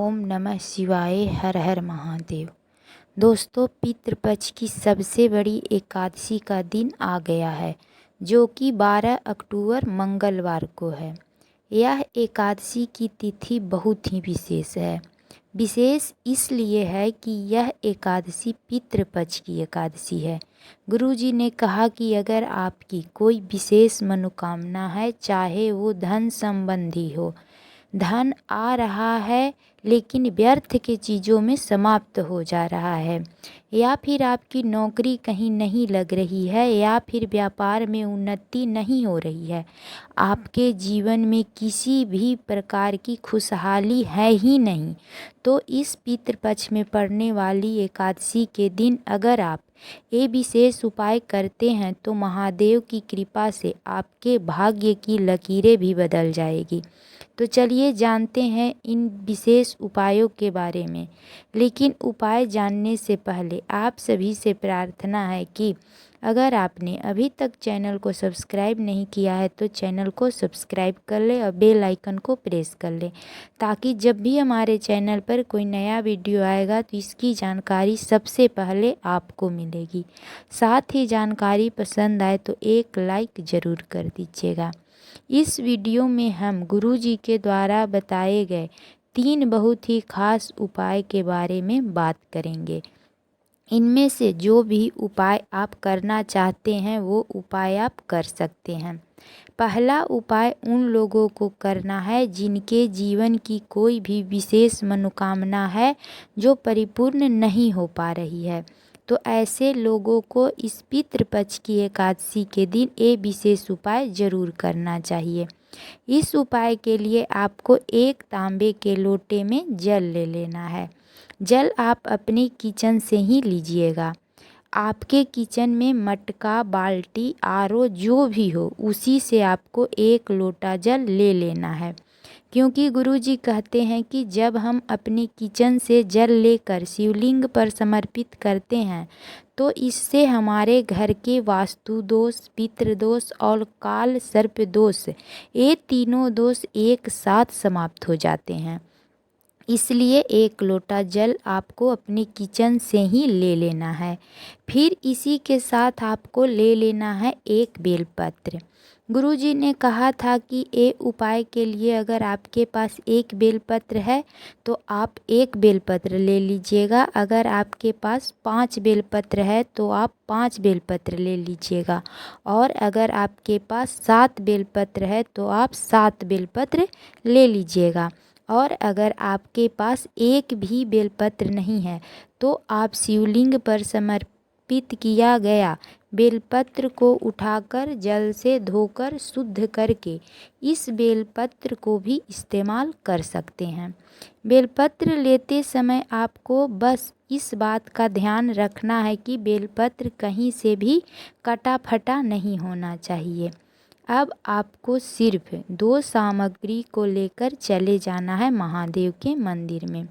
ओम नमः शिवाय। हर हर महादेव। दोस्तों, पितृपक्ष की सबसे बड़ी एकादशी का दिन आ गया है, जो कि 12 अक्टूबर मंगलवार को है। यह एकादशी की तिथि बहुत ही विशेष है। विशेष इसलिए है कि यह एकादशी पितृपक्ष की एकादशी है। गुरुजी ने कहा कि अगर आपकी कोई विशेष मनोकामना है, चाहे वो धन संबंधी हो, धन आ रहा है लेकिन व्यर्थ के चीज़ों में समाप्त हो जा रहा है, या फिर आपकी नौकरी कहीं नहीं लग रही है, या फिर व्यापार में उन्नति नहीं हो रही है, आपके जीवन में किसी भी प्रकार की खुशहाली है ही नहीं, तो इस पितृपक्ष में पड़ने वाली एकादशी के दिन अगर आप ये विशेष उपाय करते हैं तो महादेव की कृपा से आपके भाग्य की लकीरें भी बदल जाएगी। तो चलिए जानते हैं इन विशेष उपायों के बारे में। लेकिन उपाय जानने से पहले आप सभी से प्रार्थना है कि अगर आपने अभी तक चैनल को सब्सक्राइब नहीं किया है तो चैनल को सब्सक्राइब कर ले और बेल आइकन को प्रेस कर ले, ताकि जब भी हमारे चैनल पर कोई नया वीडियो आएगा तो इसकी जानकारी सबसे पहले आपको मिलेगी। साथ ही जानकारी पसंद आए तो एक लाइक ज़रूर कर दीजिएगा। इस वीडियो में हम गुरुजी के द्वारा बताए गए 3 बहुत ही खास उपाय के बारे में बात करेंगे। इनमें से जो भी उपाय आप करना चाहते हैं वो उपाय आप कर सकते हैं। पहला उपाय उन लोगों को करना है जिनके जीवन की कोई भी विशेष मनोकामना है जो परिपूर्ण नहीं हो पा रही है, तो ऐसे लोगों को इस पितृपक्ष की एकादशी के दिन ये विशेष उपाय जरूर करना चाहिए। इस उपाय के लिए आपको एक तांबे के लोटे में जल ले लेना है। जल आप अपने किचन से ही लीजिएगा। आपके किचन में मटका, बाल्टी, आरो जो भी हो उसी से आपको एक लोटा जल ले लेना है, क्योंकि गुरुजी कहते हैं कि जब हम अपने किचन से जल लेकर शिवलिंग पर समर्पित करते हैं तो इससे हमारे घर के वास्तु दोष, पितृ दोष और काल सर्प दोष, ये तीनों दोष एक साथ समाप्त हो जाते हैं। इसलिए एक लोटा जल आपको अपने किचन से ही ले लेना है। फिर इसी के साथ आपको ले लेना है एक बेलपत्र। गुरुजी ने कहा था कि ये उपाय के लिए अगर आपके पास एक बेलपत्र है तो आप एक बेलपत्र ले लीजिएगा। अगर आपके पास 5 बेलपत्र है तो आप 5 बेलपत्र ले लीजिएगा, और अगर आपके पास 7 बेलपत्र है तो आप 7 बेलपत्र ले लीजिएगा। और अगर आपके पास एक भी बेलपत्र नहीं है तो आप शिवलिंग पर समर्पित किया गया बेलपत्र को उठाकर जल से धोकर शुद्ध करके इस बेलपत्र को भी इस्तेमाल कर सकते हैं। बेलपत्र लेते समय आपको बस इस बात का ध्यान रखना है कि बेलपत्र कहीं से भी कटा फटा नहीं होना चाहिए। अब आपको सिर्फ 2 सामग्री को लेकर चले जाना है महादेव के मंदिर में।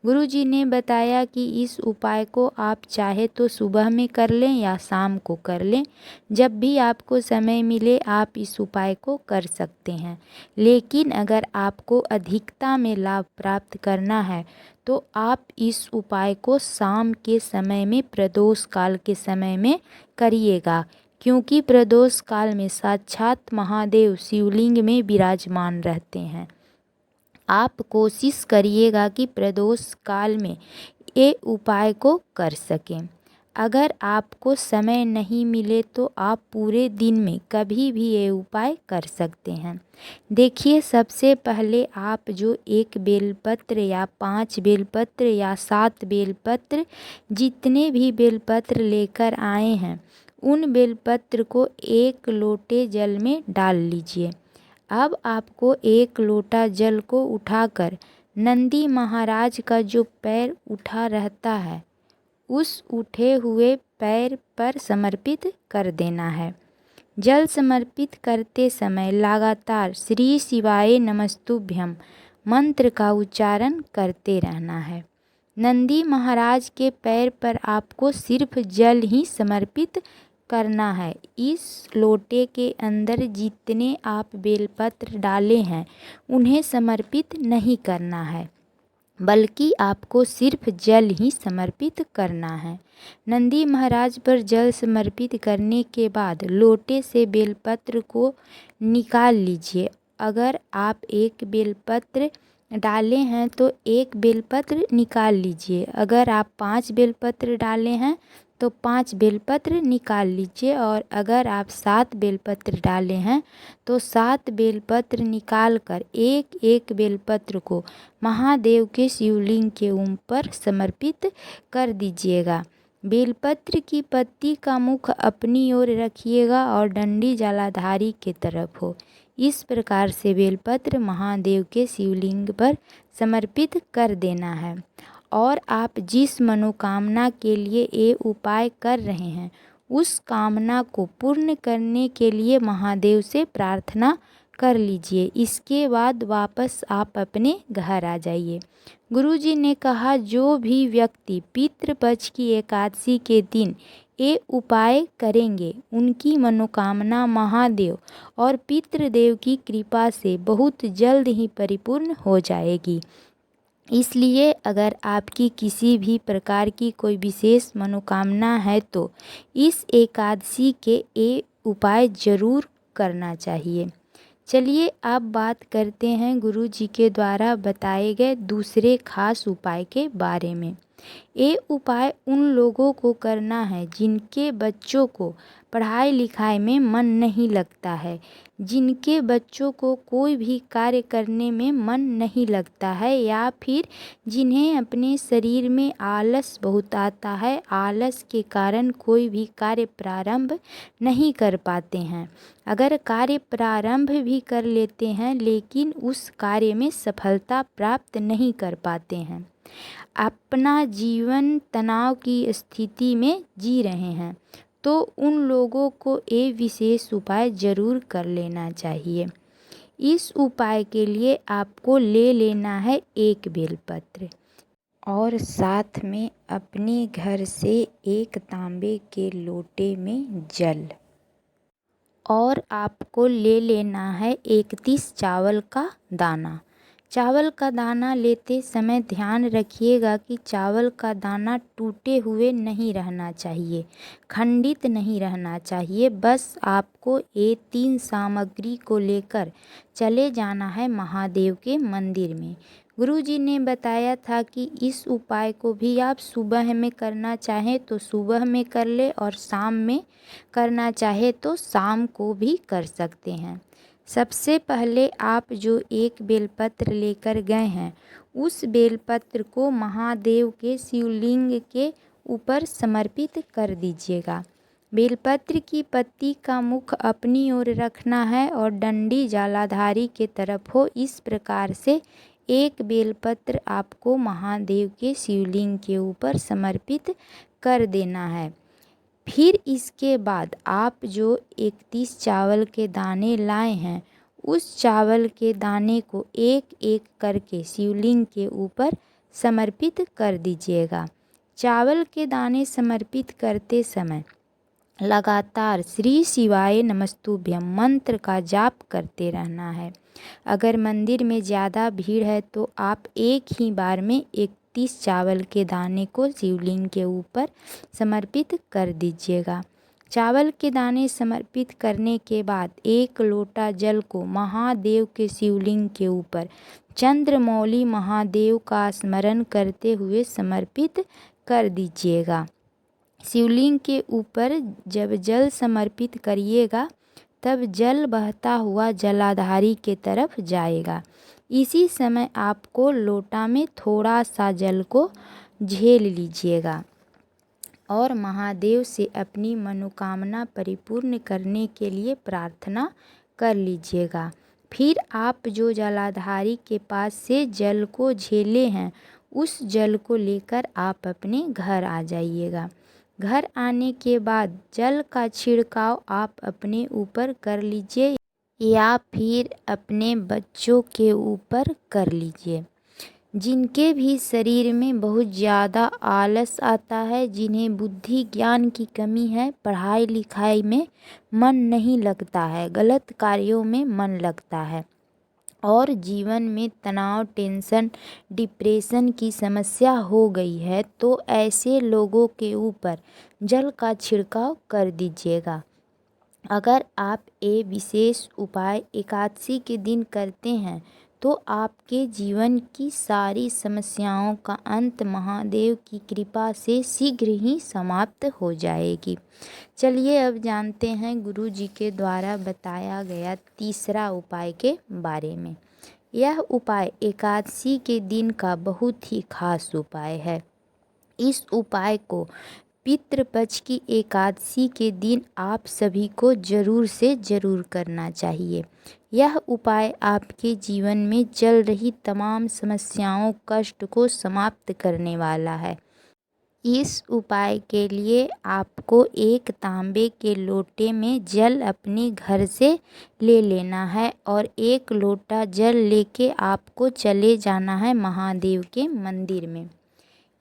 गुरुजी ने बताया कि इस उपाय को आप चाहे तो सुबह में कर लें या शाम को कर लें, जब भी आपको समय मिले आप इस उपाय को कर सकते हैं। लेकिन अगर आपको अधिकता में लाभ प्राप्त करना है तो आप इस उपाय को शाम के समय में, प्रदोष काल के समय में करिएगा, क्योंकि प्रदोष काल में साक्षात महादेव शिवलिंग में विराजमान रहते हैं। आप कोशिश करिएगा कि प्रदोष काल में ये उपाय को कर सकें। अगर आपको समय नहीं मिले तो आप पूरे दिन में कभी भी ये उपाय कर सकते हैं। देखिए, सबसे पहले आप जो एक बेलपत्र या 5 बेलपत्र या 7 बेलपत्र, जितने भी बेलपत्र लेकर आए हैं उन बेलपत्र को एक लोटे जल में डाल लीजिए। अब आपको एक लोटा जल को उठाकर नंदी महाराज का जो पैर उठा रहता है उस उठे हुए पैर पर समर्पित कर देना है। जल समर्पित करते समय लगातार श्री शिवाय नमस्तुभ्यम मंत्र का उच्चारण करते रहना है। नंदी महाराज के पैर पर आपको सिर्फ जल ही समर्पित करना है। इस लोटे के अंदर जितने आप बेलपत्र डाले हैं उन्हें समर्पित नहीं करना है, बल्कि आपको सिर्फ जल ही समर्पित करना है। नंदी महाराज पर जल समर्पित करने के बाद लोटे से बेलपत्र को निकाल लीजिए। अगर आप एक बेलपत्र डाले हैं तो एक बेलपत्र निकाल लीजिए। अगर आप 5 बेलपत्र डाले हैं तो 5 बेलपत्र निकाल लीजिए। और अगर आप 7 बेलपत्र डाले हैं तो 7 बेलपत्र निकाल कर एक एक बेलपत्र को महादेव के शिवलिंग के ऊपर समर्पित कर दीजिएगा। बेलपत्र की पत्ती का मुख अपनी ओर रखिएगा और डंडी जलाधारी के तरफ हो। इस प्रकार से बेलपत्र महादेव के शिवलिंग पर समर्पित कर देना है। और आप जिस मनोकामना के लिए ये उपाय कर रहे हैं उस कामना को पूर्ण करने के लिए महादेव से प्रार्थना कर लीजिए। इसके बाद वापस आप अपने घर आ जाइए। गुरुजी ने कहा, जो भी व्यक्ति पितृपक्ष की एकादशी के दिन ये उपाय करेंगे उनकी मनोकामना महादेव और पितृदेव की कृपा से बहुत जल्द ही परिपूर्ण हो जाएगी। इसलिए अगर आपकी किसी भी प्रकार की कोई विशेष मनोकामना है तो इस एकादशी के ये उपाय जरूर करना चाहिए। चलिए अब बात करते हैं गुरु जी के द्वारा बताए गए दूसरे खास उपाय के बारे में। ये उपाय उन लोगों को करना है जिनके बच्चों को पढ़ाई लिखाई में मन नहीं लगता है, जिनके बच्चों को कोई भी कार्य करने में मन नहीं लगता है, या फिर जिन्हें अपने शरीर में आलस बहुत आता है, आलस के कारण कोई भी कार्य प्रारंभ नहीं कर पाते हैं। अगर कार्य प्रारंभ भी कर लेते हैं लेकिन उस कार्य में सफलता प्राप्त नहीं कर पाते हैं, अपना जीवन तनाव की स्थिति में जी रहे हैं, तो उन लोगों को ये विशेष उपाय जरूर कर लेना चाहिए। इस उपाय के लिए आपको ले लेना है एक बेलपत्र और साथ में अपने घर से एक तांबे के लोटे में जल, और आपको ले लेना है 31 चावल का दाना। चावल का दाना लेते समय ध्यान रखिएगा कि चावल का दाना टूटे हुए नहीं रहना चाहिए, खंडित नहीं रहना चाहिए। बस आपको ये 3 सामग्री को लेकर चले जाना है महादेव के मंदिर में। गुरुजी ने बताया था कि इस उपाय को भी आप सुबह में करना चाहें तो सुबह में कर ले और शाम में करना चाहे तो शाम को भी कर सकते हैं। सबसे पहले आप जो एक बेलपत्र लेकर गए हैं उस बेलपत्र को महादेव के शिवलिंग के ऊपर समर्पित कर दीजिएगा। बेलपत्र की पत्ती का मुख अपनी ओर रखना है और डंडी जलाधारी के तरफ हो। इस प्रकार से एक बेलपत्र आपको महादेव के शिवलिंग के ऊपर समर्पित कर देना है। फिर इसके बाद आप जो 31 चावल के दाने लाए हैं उस चावल के दाने को एक एक करके शिवलिंग के ऊपर समर्पित कर दीजिएगा। चावल के दाने समर्पित करते समय लगातार श्री शिवाय नमस्तुभ्यम मंत्र का जाप करते रहना है। अगर मंदिर में ज़्यादा भीड़ है तो आप एक ही बार में 31 चावल के दाने को शिवलिंग के ऊपर समर्पित कर दीजिएगा। चावल के दाने समर्पित करने के बाद 1 लोटा जल को महादेव के शिवलिंग के ऊपर चंद्रमौली महादेव का स्मरण करते हुए समर्पित कर दीजिएगा। शिवलिंग के ऊपर जब जल समर्पित करिएगा तब जल बहता हुआ जलाधारी के तरफ जाएगा। इसी समय आपको लोटा में थोड़ा सा जल को झेल लीजिएगा और महादेव से अपनी मनोकामना परिपूर्ण करने के लिए प्रार्थना कर लीजिएगा। फिर आप जो जलाधारी के पास से जल को झेले हैं उस जल को लेकर आप अपने घर आ जाइएगा। घर आने के बाद जल का छिड़काव आप अपने ऊपर कर लीजिए या फिर अपने बच्चों के ऊपर कर लीजिए। जिनके भी शरीर में बहुत ज़्यादा आलस आता है, जिन्हें बुद्धि ज्ञान की कमी है, पढ़ाई लिखाई में मन नहीं लगता है, गलत कार्यों में मन लगता है, और जीवन में तनाव, टेंशन, डिप्रेशन की समस्या हो गई है तो ऐसे लोगों के ऊपर जल का छिड़काव कर दीजिएगा। अगर आप ये विशेष उपाय एकादशी के दिन करते हैं तो आपके जीवन की सारी समस्याओं का अंत महादेव की कृपा से शीघ्र ही समाप्त हो जाएगी। चलिए अब जानते हैं गुरु जी के द्वारा बताया गया तीसरा उपाय के बारे में। यह उपाय एकादशी के दिन का बहुत ही खास उपाय है। इस उपाय को पितृपक्ष की एकादशी के दिन आप सभी को जरूर से जरूर करना चाहिए। यह उपाय आपके जीवन में चल रही तमाम समस्याओं, कष्ट को समाप्त करने वाला है। इस उपाय के लिए आपको एक तांबे के लोटे में जल अपने घर से ले लेना है और एक लोटा जल लेके आपको चले जाना है महादेव के मंदिर में।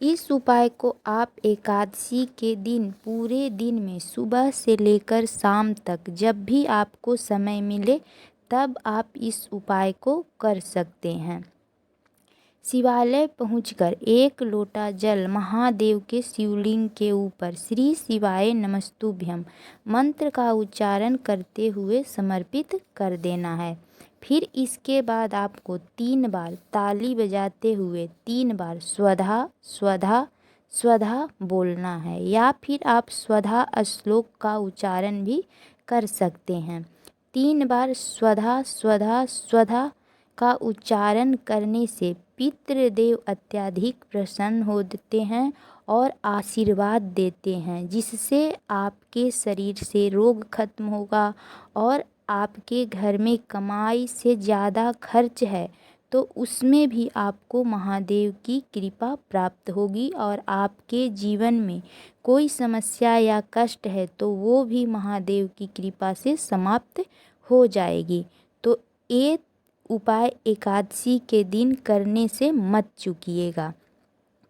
इस उपाय को आप एकादशी के दिन पूरे दिन में सुबह से लेकर शाम तक जब भी आपको समय मिले तब आप इस उपाय को कर सकते हैं। शिवालय पहुंचकर एक लोटा जल महादेव के शिवलिंग के ऊपर श्री शिवाय नमस्तुभ्यम मंत्र का उच्चारण करते हुए समर्पित कर देना है। फिर इसके बाद आपको 3 बार ताली बजाते हुए 3 बार स्वधा स्वधा स्वधा बोलना है या फिर आप स्वधा श्लोक का उच्चारण भी कर सकते हैं। 3 बार स्वधा स्वधा स्वधा का उच्चारण करने से पितृदेव अत्यधिक प्रसन्न होते हैं और आशीर्वाद देते हैं, जिससे आपके शरीर से रोग खत्म होगा और आपके घर में कमाई से ज़्यादा खर्च है तो उसमें भी आपको महादेव की कृपा प्राप्त होगी और आपके जीवन में कोई समस्या या कष्ट है तो वो भी महादेव की कृपा से समाप्त हो जाएगी। तो ये उपाय एकादशी के दिन करने से मत चूकिएगा।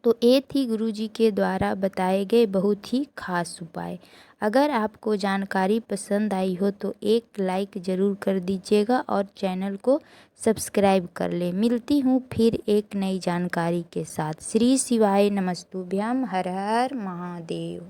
तो ये थी गुरु जी के द्वारा बताए गए बहुत ही खास उपाय। अगर आपको जानकारी पसंद आई हो तो एक लाइक ज़रूर कर दीजिएगा और चैनल को सब्सक्राइब कर ले। मिलती हूँ फिर एक नई जानकारी के साथ। श्री शिवाय नमस्तुभ्यम। हर हर महादेव।